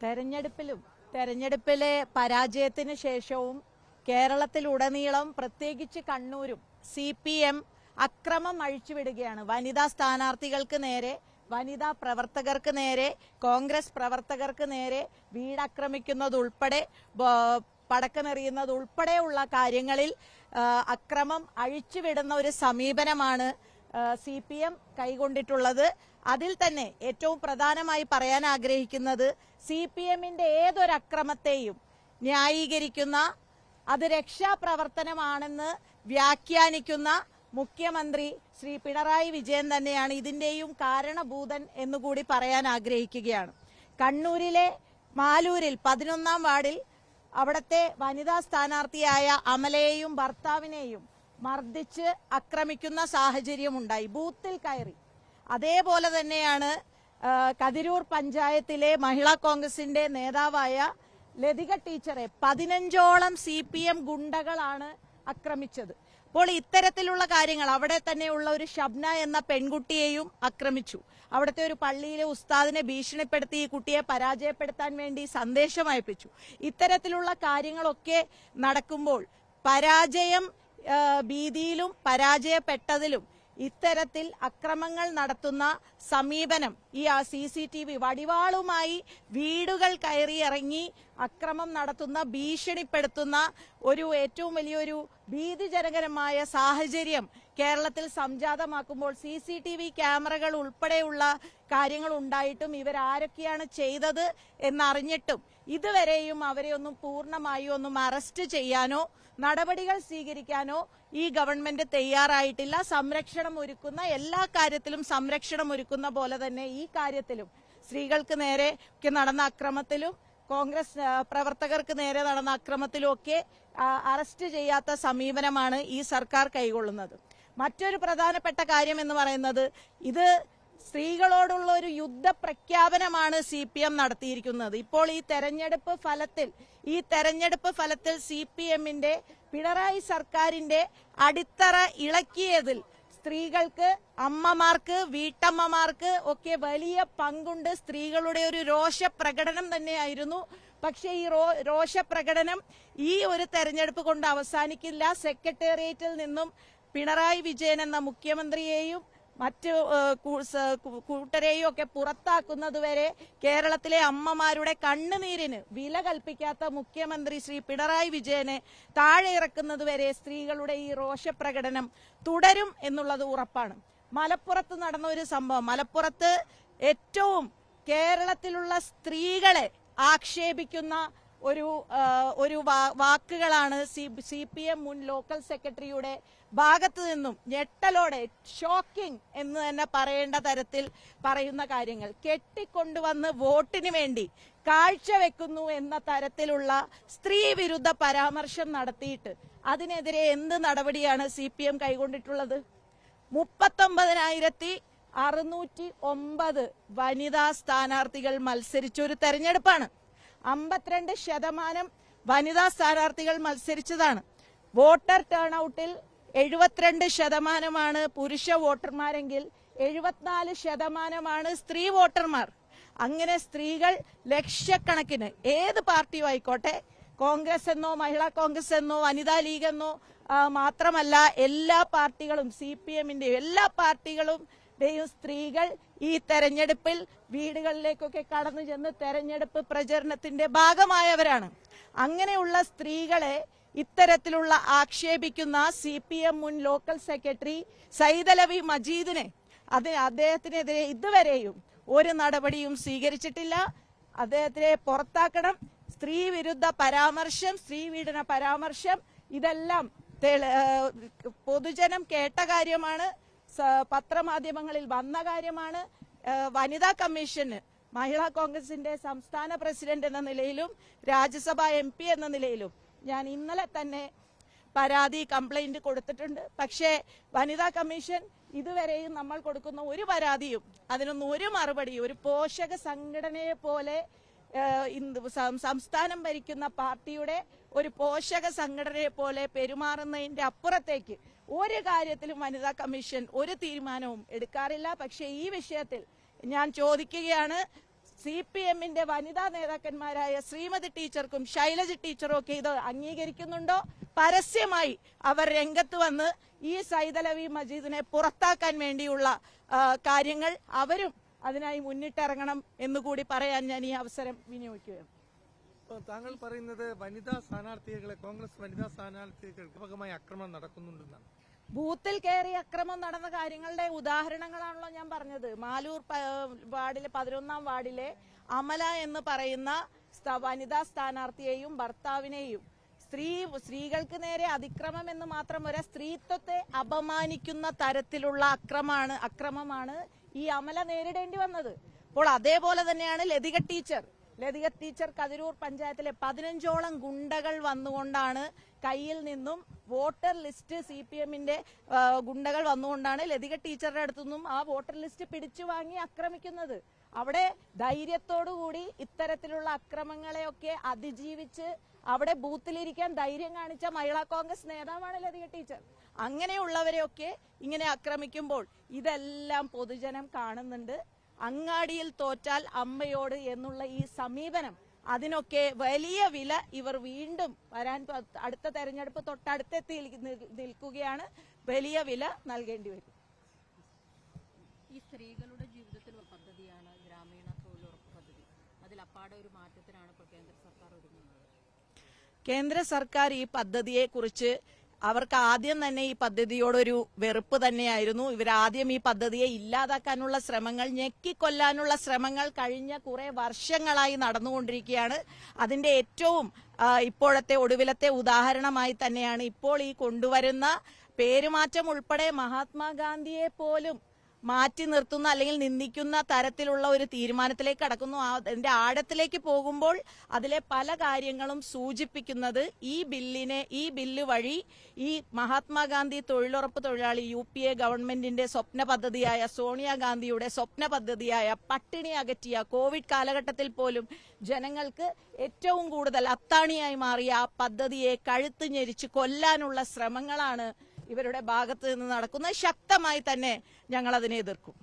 തെരഞ്ഞെടുപ്പിലെ പരാജയത്തിന് ശേഷവും കേരളത്തിലുടനീളം പ്രത്യേകിച്ച് കണ്ണൂരും CPM അക്രമം അഴിച്ചുവിടുകയാണ്. വനിതാ സ്ഥാനാർത്ഥികൾക്ക് നേരെ, വനിതാ പ്രവർത്തകർക്ക് നേരെ, കോൺഗ്രസ് പ്രവർത്തകർക്ക് നേരെ വീടാക്രമിക്കുന്നതുൾപ്പെടെ പടക്കമെറിയുന്നതുൾപ്പെടെയുള്ള കാര്യങ്ങളിൽ അക്രമം അഴിച്ചുവിടുന്ന ഒരു സമീപനമാണ് CPM കൈക്കൊണ്ടിട്ടുള്ളത്. അതിൽ തന്നെ ഏറ്റവും പ്രധാനമായി പറയാൻ ആഗ്രഹിക്കുന്നത് CPMന്റെ ഏതൊരു അക്രമത്തെയും ന്യായീകരിക്കുന്ന, അത് രക്ഷാപ്രവർത്തനമാണെന്ന് വ്യാഖ്യാനിക്കുന്ന മുഖ്യമന്ത്രി ശ്രീ പിണറായി വിജയൻ തന്നെയാണ് ഇതിന്റെയും കാരണഭൂതൻ എന്നുകൂടി പറയാൻ ആഗ്രഹിക്കുകയാണ്. കണ്ണൂരിലെ മാലൂരിൽ 11ാം വാർഡിൽ അവിടത്തെ വനിതാ സ്ഥാനാർത്ഥിയായ അമലയെയും ഭർത്താവിനെയും മർദ്ദിച്ച് ആക്രമിക്കുന്ന സാഹചര്യമുണ്ടായി, ബൂത്തിൽ കയറി. അതേപോലെ തന്നെയാണ് കതിരൂർ പഞ്ചായത്തിലെ മഹിളാ കോൺഗ്രസിന്റെ നേതാവായ ലതിക ടീച്ചറെ 15ഓളം CPM ഗുണ്ടകളാണ് ആക്രമിച്ചത്. അപ്പോൾ ഇത്തരത്തിലുള്ള കാര്യങ്ങൾ, അവിടെ തന്നെയുള്ള ഒരു ഷബ്ന എന്ന പെൺകുട്ടിയെയും ആക്രമിച്ചു. അവിടുത്തെ ഒരു പള്ളിയിലെ ഉസ്താദിനെ ഭീഷണിപ്പെടുത്തി ഈ കുട്ടിയെ പരാജയപ്പെടുത്താൻ വേണ്ടി സന്ദേശം അയപ്പിച്ചു. ഇത്തരത്തിലുള്ള കാര്യങ്ങളൊക്കെ നടക്കുമ്പോൾ പരാജയം ഭീതിയിലും പരാജയപ്പെട്ടതിലും ഇത്തരത്തിൽ അക്രമങ്ങൾ നടത്തുന്ന സമീപനം, ഈ CCTV വടിവാളുമായി വീടുകൾ കയറിയിറങ്ങി അക്രമം നടത്തുന്ന, ഭീഷണിപ്പെടുത്തുന്ന ഒരു ഏറ്റവും വലിയൊരു ഭീതിജനകരമായ സാഹചര്യം കേരളത്തിൽ സംജാതമാക്കുമ്പോൾ CCTV ക്യാമറകൾ ഉൾപ്പെടെയുള്ള കാര്യങ്ങൾ ഉണ്ടായിട്ടും ഇവരാരൊക്കെയാണ് ചെയ്തത് എന്നറിഞ്ഞിട്ടും ഇതുവരെയും അവരെ ഒന്നും പൂർണ്ണമായി ഒന്നും അറസ്റ്റ് ചെയ്യാനോ നടപടികൾ സ്വീകരിക്കാനോ ഈ ഗവൺമെന്റ് തയ്യാറായിട്ടില്ല. സംരക്ഷണം ഒരുക്കുന്ന, എല്ലാ കാര്യത്തിലും സംരക്ഷണം ഒരുക്കുന്ന പോലെ തന്നെ ഈ കാര്യത്തിലും സ്ത്രീകൾക്ക് നേരെ നടന്ന അക്രമത്തിലും കോൺഗ്രസ് പ്രവർത്തകർക്ക് നേരെ നടന്ന അക്രമത്തിലും ഒക്കെ അറസ്റ്റ് ചെയ്യാത്ത സമീപനമാണ് ഈ സർക്കാർ കൈക്കൊള്ളുന്നത്. മറ്റൊരു പ്രധാനപ്പെട്ട കാര്യം എന്ന് പറയുന്നത്, ഇത് സ്ത്രീകളോടുള്ള ഒരു യുദ്ധ പ്രഖ്യാപനമാണ് CPM നടത്തിയിരിക്കുന്നത്. ഇപ്പോൾ ഈ തെരഞ്ഞെടുപ്പ് ഫലത്തിൽ CPMന്റെ പിണറായി സർക്കാരിന്റെ അടിത്തറ ഇളക്കിയതിൽ സ്ത്രീകൾക്ക്, അമ്മമാർക്ക്, വീട്ടമ്മമാർക്ക് ഒക്കെ വലിയ പങ്കുണ്ട്. സ്ത്രീകളുടെ ഒരു രോഷപ്രകടനം തന്നെയായിരുന്നു. പക്ഷേ ഈ രോഷപ്രകടനം ഈ ഒരു തെരഞ്ഞെടുപ്പ് കൊണ്ട് അവസാനിക്കില്ല. സെക്രട്ടേറിയറ്റിൽ നിന്നും പിണറായി വിജയൻ എന്ന മുഖ്യമന്ത്രിയെയും മറ്റ് കൂട്ടരെയും ഒക്കെ പുറത്താക്കുന്നതുവരെ കേരളത്തിലെ അമ്മമാരുടെ കണ്ണുനീരിന് വില കൽപ്പിക്കാത്ത മുഖ്യമന്ത്രി ശ്രീ പിണറായി വിജയനെ താഴെ ഇറക്കുന്നതുവരെ സ്ത്രീകളുടെ ഈ രോഷപ്രകടനം തുടരും എന്നുള്ളത് ഉറപ്പാണ്. മലപ്പുറത്ത് നടന്ന ഒരു സംഭവം, മലപ്പുറത്ത് ഏറ്റവും കേരളത്തിലുള്ള സ്ത്രീകളെ ആക്ഷേപിക്കുന്ന ഒരു വാക്കുകളാണ് CPM മുൻ ലോക്കൽ സെക്രട്ടറിയുടെ ഭാഗത്ത് നിന്നും ഞെട്ടലോടെ, ഷോക്കിംഗ് എന്ന് തന്നെ പറയേണ്ട തരത്തിൽ പറയുന്ന കാര്യങ്ങൾ. കെട്ടിക്കൊണ്ടുവന്ന് വോട്ടിന് വേണ്ടി കാഴ്ചവെക്കുന്നു എന്ന തരത്തിലുള്ള സ്ത്രീ വിരുദ്ധ പരാമർശം നടത്തിയിട്ട് അതിനെതിരെ എന്ത് നടപടിയാണ് CPM കൈക്കൊണ്ടിട്ടുള്ളത്? 39,609 വനിതാ സ്ഥാനാർത്ഥികൾ മത്സരിച്ചൊരു തെരഞ്ഞെടുപ്പാണ്. 52% വനിതാ സ്ഥാനാർത്ഥികൾ മത്സരിച്ചതാണ്. വോട്ടർ ടേൺ ഔട്ടിൽ 72% പുരുഷ വോട്ടർമാരെങ്കിൽ 74% സ്ത്രീ വോട്ടർമാർ. അങ്ങനെ സ്ത്രീകൾ ലക്ഷക്കണക്കിന്, ഏത് പാർട്ടിയും ആയിക്കോട്ടെ, കോൺഗ്രസ് എന്നോ മഹിളാ കോൺഗ്രസ് എന്നോ വനിതാ ലീഗ് എന്നോ മാത്രമല്ല, എല്ലാ പാർട്ടികളും, CPMന്റെ എല്ലാ പാർട്ടികളുടെയും സ്ത്രീകൾ ഈ തെരഞ്ഞെടുപ്പിൽ വീടുകളിലേക്കൊക്കെ കടന്നു ചെന്ന് തെരഞ്ഞെടുപ്പ് പ്രചരണത്തിന്റെ ഭാഗമായവരാണ്. അങ്ങനെയുള്ള സ്ത്രീകളെ ഇത്തരത്തിലുള്ള ആക്ഷേപിക്കുന്ന CPM മുൻ ലോക്കൽ സെക്രട്ടറി സൈദലവി മജീദിനെ, അദ്ദേഹത്തിനെതിരെ ഇതുവരെയും ഒരു നടപടിയും സ്വീകരിച്ചിട്ടില്ല. അദ്ദേഹത്തിനെ പുറത്താക്കണം. സ്ത്രീ വിരുദ്ധ പരാമർശം, സ്ത്രീപീഡന പരാമർശം, ഇതെല്ലാം പൊതുജനം കേട്ട കാര്യമാണ്, പത്രമാധ്യമങ്ങളിൽ വന്ന കാര്യമാണ്. വനിതാ കമ്മീഷന് മഹിളാ കോൺഗ്രസിന്റെ സംസ്ഥാന പ്രസിഡന്റ് എന്ന നിലയിലും രാജ്യസഭാ MP എന്ന നിലയിലും ഞാൻ ഇന്നലെ തന്നെ കംപ്ലൈന്റ് കൊടുത്തിട്ടുണ്ട്. പക്ഷേ വനിതാ കമ്മീഷൻ ഇതുവരെയും നമ്മൾ കൊടുക്കുന്ന ഒരു പരാതിയും അതിനൊന്നും ഒരു മറുപടി, ഒരു പോഷക സംഘടനയെ പോലെ സംസ്ഥാനം ഭരിക്കുന്ന പാർട്ടിയുടെ ഒരു പോഷക സംഘടനയെ പോലെ പെരുമാറുന്നതിന്റെ അപ്പുറത്തേക്ക് ഒരു കാര്യത്തിലും വനിതാ കമ്മീഷൻ ഒരു തീരുമാനവും എടുക്കാറില്ല. പക്ഷേ ഈ വിഷയത്തിൽ ഞാൻ ചോദിക്കുകയാണ്, CPM-ന്റെ വനിതാ നേതാക്കന്മാരായ ശ്രീമതി ടീച്ചർക്കും ശൈലജ ടീച്ചറും ഒക്കെ ഇത് അംഗീകരിക്കുന്നുണ്ടോ? പരസ്യമായി അവർ രംഗത്ത് വന്ന് ഈ സൈദലവി മജീദിനെ പുറത്താക്കാൻ വേണ്ടിയുള്ള കാര്യങ്ങൾ അവരും അതിനായി മുന്നിട്ടിറങ്ങണം എന്നുകൂടി പറയാൻ ഞാൻ ഈ അവസരം വിനിയോഗിക്കുകയാണ്. താങ്കൾ പറയുന്നത് വനിതാ സ്ഥാനാർത്ഥികളെ, കോൺഗ്രസ് വനിതാ സ്ഥാനാർത്ഥികൾക്ക് വ്യാപകമായി ആക്രമണം നടക്കുന്നുണ്ടെന്നാണ്. ബൂത്തിൽ കയറി അക്രമം നടന്ന കാര്യങ്ങളുടെ ഉദാഹരണങ്ങളാണല്ലോ ഞാൻ പറഞ്ഞത്. മാലൂർ വാർഡിലെ 11-ാം വാർഡിലെ അമല എന്ന് പറയുന്ന വനിതാ സ്ഥാനാർത്ഥിയെയും ഭർത്താവിനെയും സ്ത്രീകൾക്ക് നേരെ അതിക്രമം എന്ന് മാത്രം വരെ സ്ത്രീത്വത്തെ അപമാനിക്കുന്ന തരത്തിലുള്ള അക്രമമാണ് ഈ അമല നേരിടേണ്ടി വന്നത്. അപ്പോൾ അതേപോലെ തന്നെയാണ് ലതിക ടീച്ചർ കതിരൂർ പഞ്ചായത്തിലെ 15ഓളം ഗുണ്ടകൾ വന്നുകൊണ്ടാണ് കയ്യിൽ നിന്നും വോട്ടർ ലിസ്റ്റ് CPM-ന്റെ ഗുണ്ടകൾ വന്നുകൊണ്ടാണ് ലതിക ടീച്ചറുടെ അടുത്തുനിന്നും ആ വോട്ടർ ലിസ്റ്റ് പിടിച്ചു വാങ്ങി ആക്രമിക്കുന്നത്. അവിടെ ധൈര്യത്തോടുകൂടി ഇത്തരത്തിലുള്ള അക്രമങ്ങളെയൊക്കെ അതിജീവിച്ച് അവിടെ ബൂത്തിലിരിക്കാൻ ധൈര്യം കാണിച്ച മഹിളാ കോൺഗ്രസ് നേതാവാണ് ലതിക ടീച്ചർ. അങ്ങനെയുള്ളവരെയൊക്കെ ഇങ്ങനെ ആക്രമിക്കുമ്പോൾ ഇതെല്ലാം പൊതുജനം കാണുന്നുണ്ട്. അങ്ങാടിയിൽ തോറ്റാൽ അമ്മയോട് എന്നുള്ള ഈ സമീപനം, അതിനൊക്കെ വലിയ വില ഇവർ വീണ്ടും അടുത്ത തെരഞ്ഞെടുപ്പ് തൊട്ടടുത്തെത്തി നിൽക്കുകയാണ്. വലിയ വില നൽകേണ്ടി വരും. ഈ സ്ത്രീകളുടെ ജീവിതത്തിൽ ഒരു പദ്ധതിയാണ് ഗ്രാമീണ തൊഴിലുറപ്പ് പദ്ധതി. അതിൽ അപ്പാടെ ഒരു മാറ്റത്തിനാണ് ഇപ്പോൾ കേന്ദ്ര സർക്കാർ ഒരുങ്ങുന്നത്. കേന്ദ്ര സർക്കാർ ഈ പദ്ധതിയെക്കുറിച്ച് അവർക്ക് ആദ്യം തന്നെ ഈ പദ്ധതിയോടൊരു വെറുപ്പ് തന്നെയായിരുന്നു. ഇവരാദ്യം ഈ പദ്ധതിയെ ഇല്ലാതാക്കാനുള്ള ശ്രമങ്ങൾ, ഞെക്കിക്കൊല്ലാനുള്ള ശ്രമങ്ങൾ കഴിഞ്ഞ കുറെ വർഷങ്ങളായി നടന്നുകൊണ്ടിരിക്കുകയാണ്. അതിന്റെ ഏറ്റവും ഇപ്പോഴത്തെ ഒടുവിലത്തെ ഉദാഹരണമായി തന്നെയാണ് ഇപ്പോൾ ഈ കൊണ്ടുവരുന്ന പേരുമാറ്റം ഉൾപ്പെടെ മഹാത്മാഗാന്ധിയെ പോലും മാറ്റി നിർത്തുന്ന അല്ലെങ്കിൽ നിന്ദിക്കുന്ന തരത്തിലുള്ള ഒരു തീരുമാനത്തിലേക്ക് കടക്കുന്നു. അതിന്റെ ആഴത്തിലേക്ക് പോകുമ്പോൾ അതിലെ പല കാര്യങ്ങളും സൂചിപ്പിക്കുന്നത് ഈ ബില്ല് വഴി ഈ മഹാത്മാഗാന്ധി തൊഴിലുറപ്പ് തൊഴിലാളി UPA ഗവൺമെന്റിന്റെ സ്വപ്ന പദ്ധതിയായ, സോണിയാഗാന്ധിയുടെ സ്വപ്ന പദ്ധതിയായ, പട്ടിണി അകറ്റിയ കോവിഡ് കാലഘട്ടത്തിൽ പോലും ജനങ്ങൾക്ക് ഏറ്റവും കൂടുതൽ അത്താണിയായി മാറിയ ആ പദ്ധതിയെ കഴുത്ത് ഞെരിച്ച് കൊല്ലാനുള്ള ശ്രമങ്ങളാണ് ഇവരുടെ ഭാഗത്ത് നിന്ന് നടക്കുന്നത്. ശക്തമായി തന്നെ ഞങ്ങൾ അതിനെ എതിർക്കും.